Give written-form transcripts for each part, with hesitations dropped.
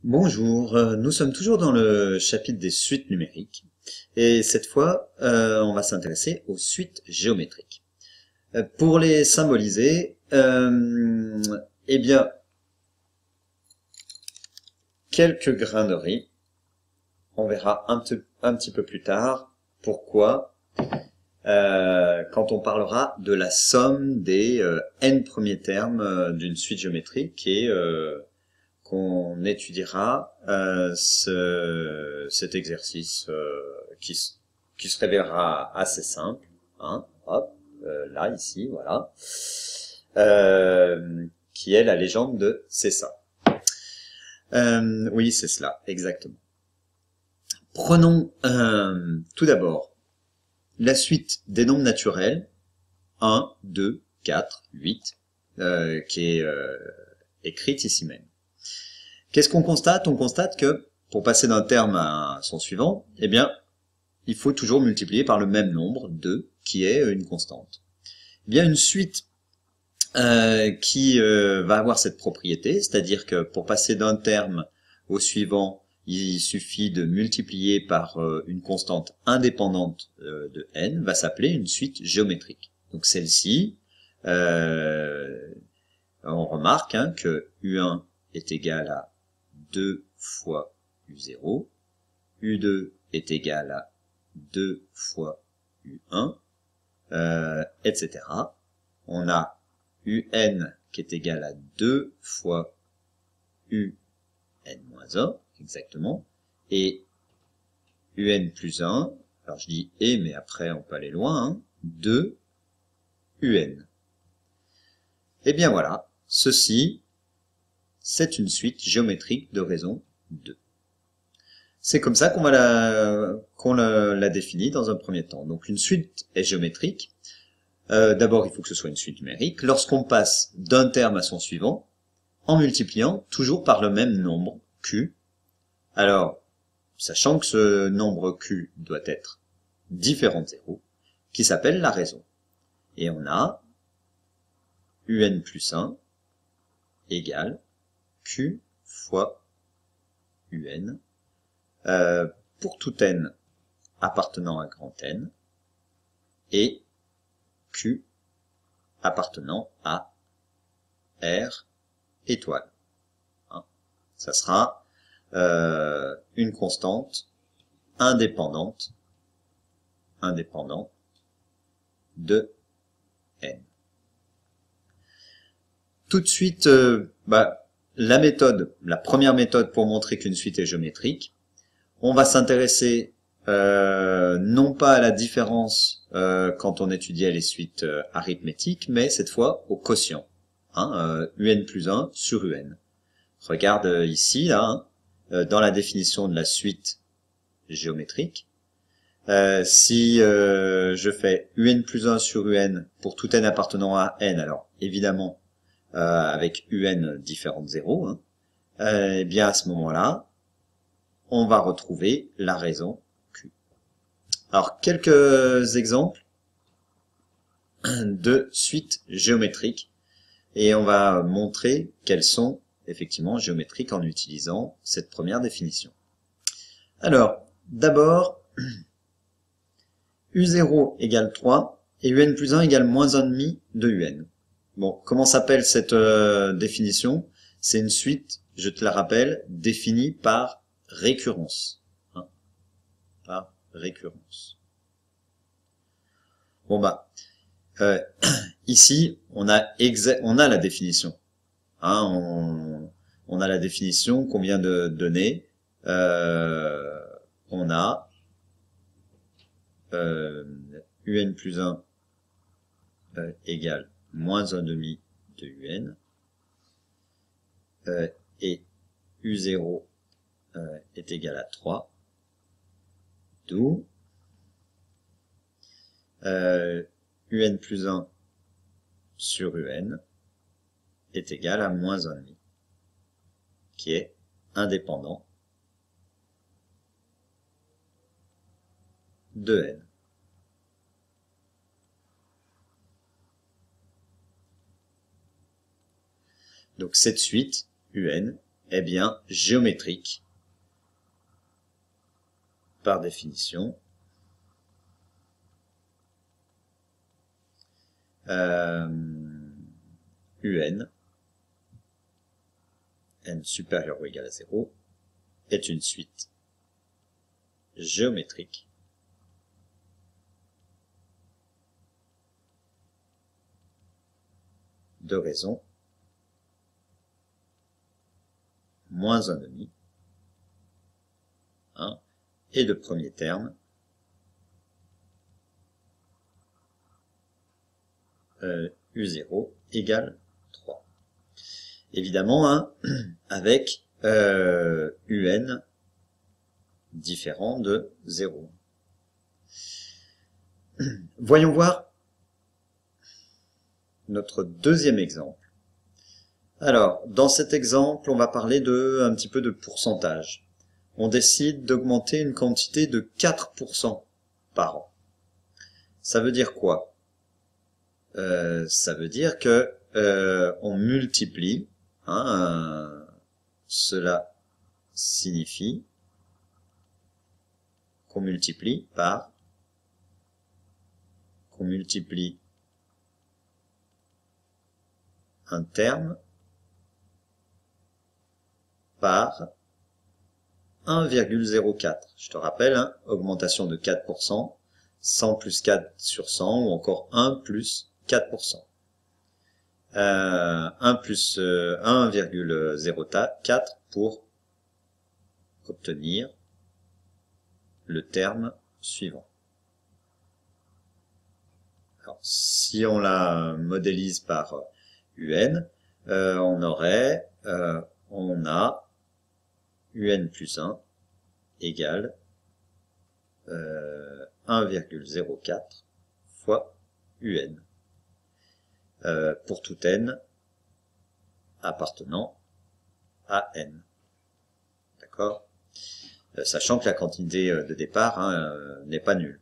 Bonjour, nous sommes toujours dans le chapitre des suites numériques et cette fois on va s'intéresser aux suites géométriques. Pour les symboliser, eh bien quelques grains de riz, on verra un petit peu plus tard pourquoi quand on parlera de la somme des n premiers termes d'une suite géométrique et qu'on étudiera cet exercice qui se révélera assez simple. Hein, hop, là, ici, voilà. Qui est la légende de Cessa. Oui, c'est cela, exactement. Prenons tout d'abord la suite des nombres naturels, 1, 2, 4, 8, qui est écrite ici même. Qu'est-ce qu'on constate? On constate que pour passer d'un terme à son suivant, eh bien, il faut toujours multiplier par le même nombre, 2, qui est une constante. Eh bien, une suite qui va avoir cette propriété, c'est-à-dire que pour passer d'un terme au suivant, il suffit de multiplier par une constante indépendante de n, va s'appeler une suite géométrique. Donc celle-ci, on remarque que U1 est égal à 2 fois U0, U2 est égal à 2 fois U1, etc. On a UN qui est égal à 2 fois UN-1, exactement, et UN plus 1, alors je dis et, mais après on peut aller loin, 2 UN. Et bien voilà, ceci, c'est une suite géométrique de raison 2. C'est comme ça qu'on la définit dans un premier temps. Donc une suite est géométrique. D'abord, il faut que ce soit une suite numérique. Lorsqu'on passe d'un terme à son suivant, en multipliant toujours par le même nombre, Q. Alors, sachant que ce nombre Q doit être différent de 0, qui s'appelle la raison. Et on a UN plus 1 égale Q fois UN pour tout n appartenant à grand N et Q appartenant à R étoile. Hein. Ça sera une constante indépendante de n. Tout de suite, la première méthode pour montrer qu'une suite est géométrique, on va s'intéresser non pas à la différence quand on étudiait les suites arithmétiques, mais cette fois au quotient. UN plus 1 sur UN. Regarde ici, là, dans la définition de la suite géométrique, si je fais UN plus 1 sur UN pour tout n appartenant à n, alors évidemment avec UN différent de 0, eh bien à ce moment-là, on va retrouver la raison Q. Alors, quelques exemples de suites géométriques et on va montrer qu'elles sont effectivement géométriques en utilisant cette première définition. Alors, d'abord, U0 égale 3 et UN plus 1 égale moins 1,5 de UN. Bon, comment s'appelle cette définition? C'est une suite, je te la rappelle, définie par récurrence. Par récurrence. Bon ici on a la définition. On a la définition qu'on vient de donner. On a UN plus 1 égale moins 1,5 de UN et U0 est égal à 3. D'où UN plus 1 sur UN est égal à moins 1,5, qui est indépendant de n. Donc cette suite, UN, eh bien, géométrique, par définition. UN, n supérieur ou égal à 0, est une suite géométrique de raisons moins 1,5, et de premier terme U0 égale 3. Évidemment, avec UN différent de 0. Voyons voir notre deuxième exemple. Alors, dans cet exemple, on va parler un petit peu de pourcentage. On décide d'augmenter une quantité de 4% par an. Ça veut dire quoi? Ça veut dire que on multiplie, cela signifie qu'on multiplie un terme par 1,04. Je te rappelle, augmentation de 4%, 100 plus 4 sur 100, ou encore 1 plus 4%. 1 plus 1,04 pour obtenir le terme suivant. Alors, si on la modélise par UN, on a UN plus 1 égale 1,04 fois UN pour tout n appartenant à n. D'accord? Sachant que la quantité de départ n'est pas nulle.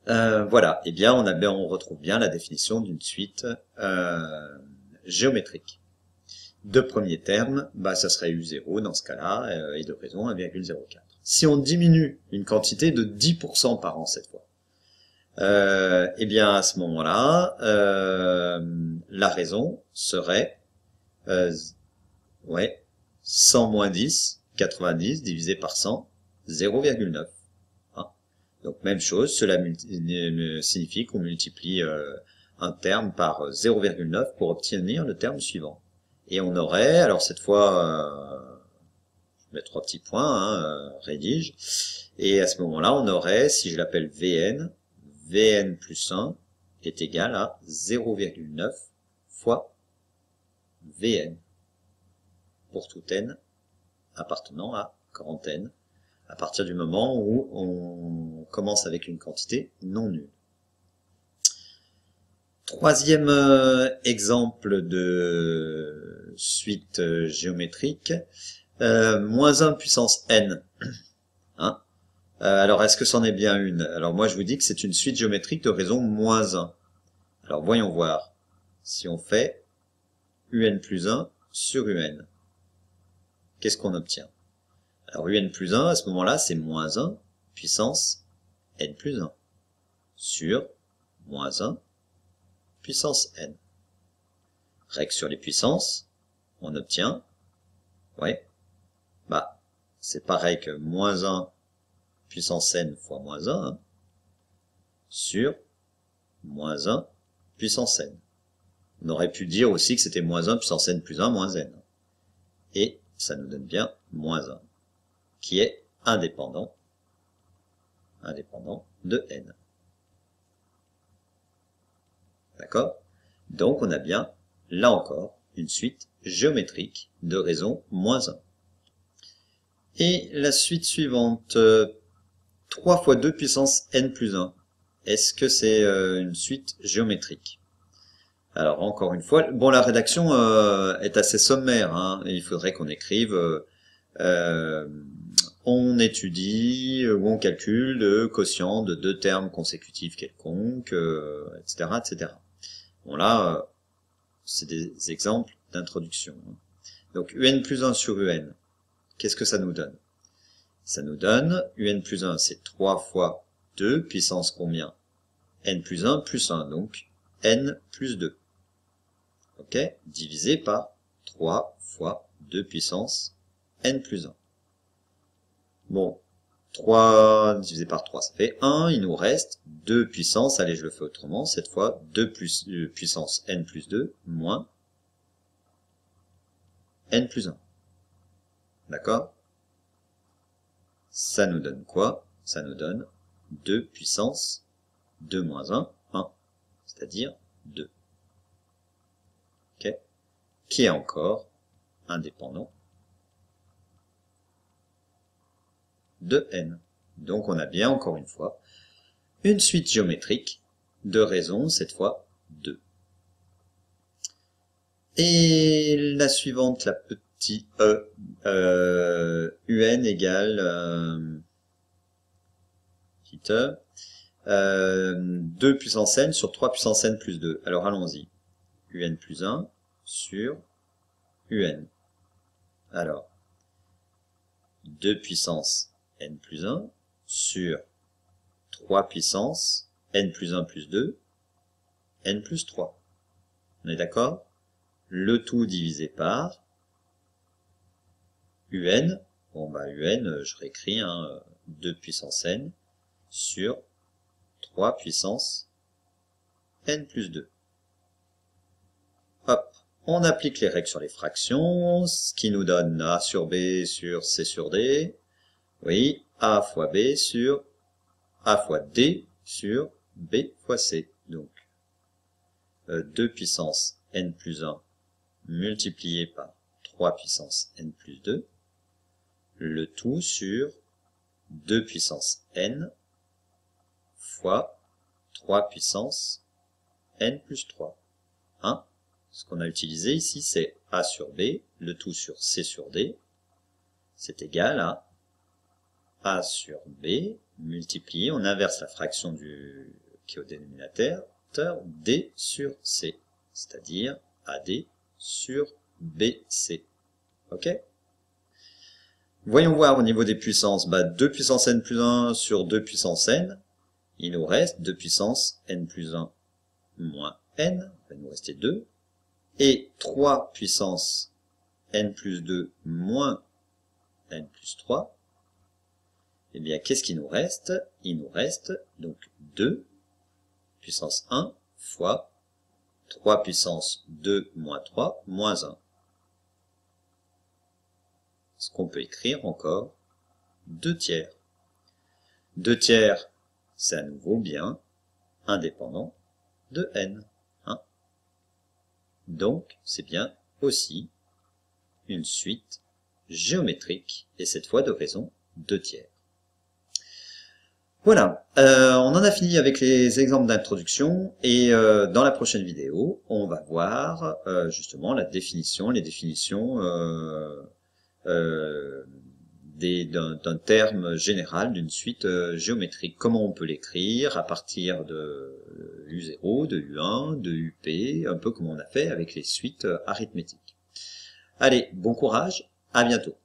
Voilà, eh bien on retrouve bien la définition d'une suite géométrique. De premier terme, ça serait U0 dans ce cas-là, et de raison 1,04. Si on diminue une quantité de 10% par an cette fois, eh bien à ce moment-là, la raison serait 100 moins 10, 90 divisé par 100, 0,9. Donc même chose, cela signifie qu'on multiplie un terme par 0,9 pour obtenir le terme suivant. Et on aurait, alors cette fois, je mets 3 petits points, rédige, et à ce moment-là, on aurait, si je l'appelle Vn, Vn plus 1 est égal à 0,9 fois Vn, pour tout n appartenant à grand N, à partir du moment où on commence avec une quantité non nulle. Troisième exemple de suite géométrique, moins 1 puissance n. Alors, est-ce que c'en est bien une? Alors, moi, je vous dis que c'est une suite géométrique de raison moins 1. Alors, voyons voir. Si on fait un plus 1 sur un, qu'est-ce qu'on obtient? Alors, un plus 1, à ce moment-là, c'est moins 1 puissance n plus 1 sur moins 1 puissance n. Règle sur les puissances, on obtient, c'est pareil que moins 1 puissance n fois moins 1 sur moins 1 puissance n. On aurait pu dire aussi que c'était moins 1 puissance n plus 1 moins n. Et ça nous donne bien moins 1, qui est indépendant de n. D'accord? Donc on a bien, là encore, une suite géométrique de raison moins 1. Et la suite suivante, 3 fois 2 puissance n plus 1. Est-ce que c'est une suite géométrique? Alors encore une fois, bon, la rédaction est assez sommaire, et il faudrait qu'on écrive on étudie ou on calcule le quotient de deux termes consécutifs quelconques, etc., etc. Bon là, c'est des exemples d'introduction. Donc un plus 1 sur un, qu'est-ce que ça nous donne? Ça nous donne un plus 1, c'est 3 fois 2, puissance combien? N plus 1 plus 1, donc N plus 2. Ok? Divisé par 3 fois 2 puissance N plus 1. Bon, 3 divisé par 3, ça fait 1. Il nous reste 2 puissance, allez, je le fais autrement, cette fois, 2 puissance N plus 2, moins N plus 1. D'accord? Ça nous donne quoi? Ça nous donne 2 puissance 2 moins 1, 1, c'est-à-dire 2. Ok? Qui est encore indépendant de n. Donc on a bien, encore une fois, une suite géométrique de raisons, cette fois 2. Et la suivante, la petite un égale petit e, 2 puissance n sur 3 puissance n plus 2. Alors allons-y. Un plus 1 sur un. Alors, 2 puissance n plus 1 sur 3 puissance n plus 1 plus 2, n plus 3. On est d'accord? Le tout divisé par un. Bon, bah, un, je réécris, 2 puissance n sur 3 puissance n plus 2. Hop, on applique les règles sur les fractions, ce qui nous donne a sur b sur c sur d. Oui, a fois b sur a fois d sur b fois c. Donc, 2 puissance n plus 1 multiplié par 3 puissance n plus 2, le tout sur 2 puissance n fois 3 puissance n plus 3. Ce qu'on a utilisé ici, c'est a sur b, le tout sur c sur d, c'est égal à a sur b multiplié, on inverse la fraction qui est au dénominateur, d sur c, c'est-à-dire ad sur bc. Ok? Voyons voir au niveau des puissances. 2 puissance n plus 1 sur 2 puissance n, il nous reste 2 puissance n plus 1 moins n, il va nous rester 2, et 3 puissance n plus 2 moins n plus 3, eh bien, qu'est-ce qu'il nous reste? Il nous reste donc 2 puissance 1 fois 3 puissance 2 moins 3 moins 1. Ce qu'on peut écrire encore 2 tiers. 2 tiers, c'est à nouveau bien indépendant de n. Donc, c'est bien aussi une suite géométrique, et cette fois de raison 2 tiers. Voilà, on en a fini avec les exemples d'introduction, et dans la prochaine vidéo, on va voir justement les définitions d'un terme général, d'une suite géométrique. Comment on peut l'écrire à partir de U0, de U1, de UP, un peu comme on a fait avec les suites arithmétiques. Allez, bon courage, à bientôt.